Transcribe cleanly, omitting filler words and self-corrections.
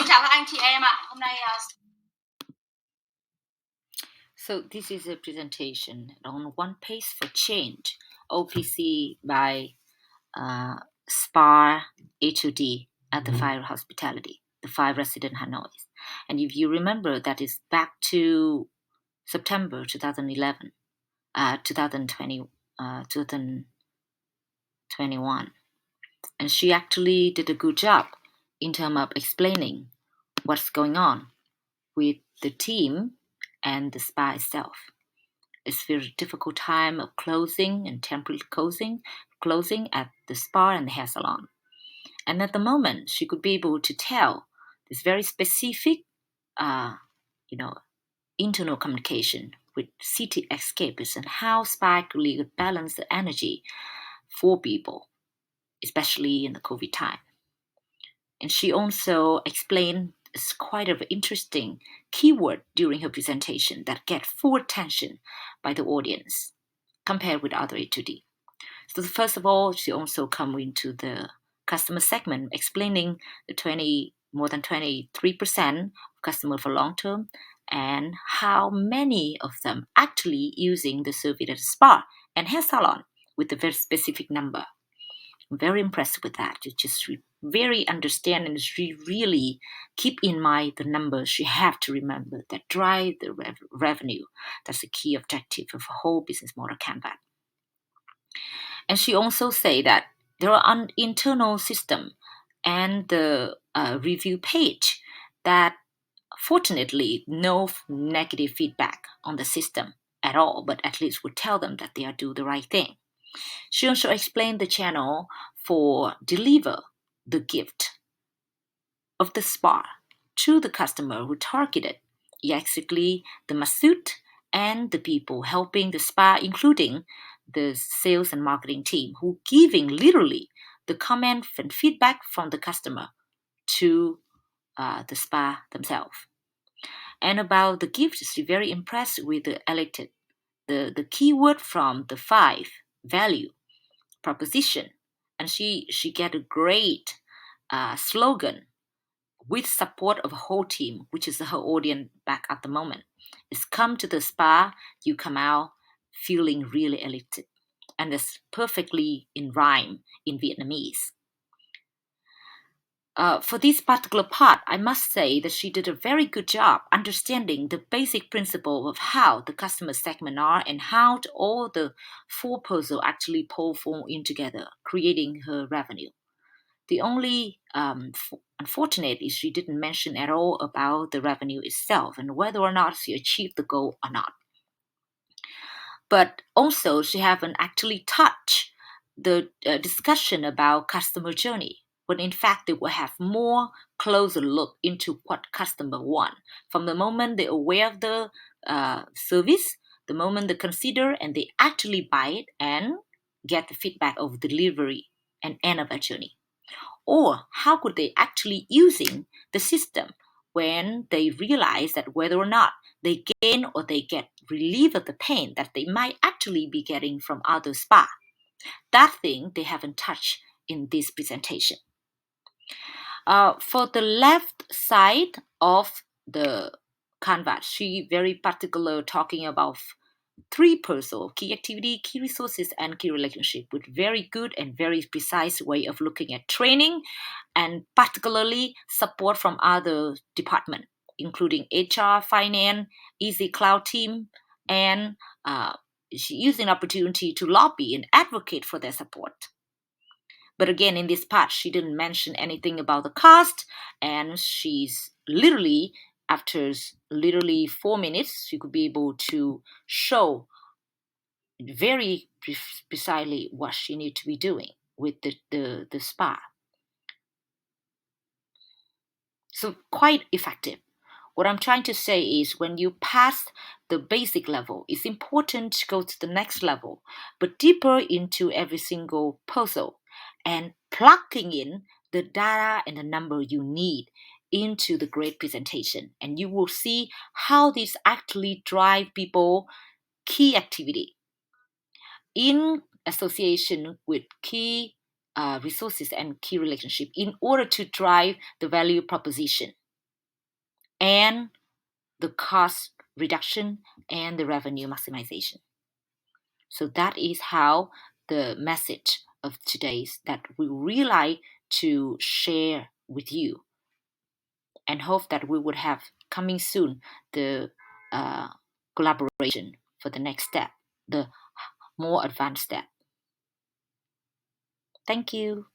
Xin chào các anh chị em ạ. Hôm nay So this is a presentation on One Pace for Change, OPC by SPAR A2D at the Fire Hospitality, the Fire Resident Hanoi. And if you remember, that is back to September 2011, 2021. And she actually did a good job in terms of explaining what's going on with the team and the spa itself. It's a very difficult time of closing and temporary closing at the spa and the hair salon. And at the moment, she could be able to tell this very specific, internal communication with city escapists and how spa really could balance the energy for people, especially in the COVID time. And she also explained it's quite an interesting keyword during her presentation that get full attention by the audience compared with other A2D. So first of all, she also come into the customer segment, explaining the more than 23% customer for long term and how many of them actually using the service at a spa and hair salon with a very specific number. I'm very impressed with that. You just very understand and really keep in mind the numbers you have to remember that drive the revenue. That's the key objective of a whole business model Canva. And she also say that there are an internal system and the review page that fortunately no negative feedback on the system at all, but at least would tell them that they are doing the right thing. She also explained the channel for deliver the gift of the spa to the customer who targeted basically the masseuse and the people helping the spa, including the sales and marketing team, who giving literally the comment and feedback from the customer to the spa themselves. And about the gift, she's very impressed with the elected the keyword from the 5 value proposition, and she get a great slogan with support of a whole team, which is her audience back at the moment. It's come to the spa, you come out feeling really elated, and it's perfectly in rhyme in Vietnamese. For this particular part, I must say that she did a very good job understanding the basic principle of how the customer segment are and how all the 4 puzzles actually form in together, creating her revenue. The only unfortunately, she didn't mention at all about the revenue itself and whether or not she achieved the goal or not. But also, she haven't actually touched the discussion about customer journey, when in fact they will have more closer look into what customer want from the moment they're aware of the service, the moment they consider and they actually buy it and get the feedback of delivery and end of a journey. Or how could they actually using the system when they realize that whether or not they gain or they get relief of the pain that they might actually be getting from other spa. That thing they haven't touched in this presentation. For the left side of the canvas, she very particular talking about 3 puzzle: key activity, key resources, and key relationship, with very good and very precise way of looking at training and particularly support from other departments, including HR, finance, Easy Cloud team, and she using opportunity to lobby and advocate for their support. But again, in this part, she didn't mention anything about the cost, and she's literally, after literally 4 minutes, she could be able to show very precisely what she needs to be doing with the spa. So quite effective. What I'm trying to say is when you pass the basic level, it's important to go to the next level, but deeper into every single puzzle and plugging in the data and the number you need into the great presentation. And you will see how this actually drive people key activity in association with key resources and key relationship in order to drive the value proposition. and the cost reduction and the revenue maximization. So that is how the message of today's that we really like to share with you, and hope that we would have coming soon the collaboration for the next step, the more advanced step. Thank you.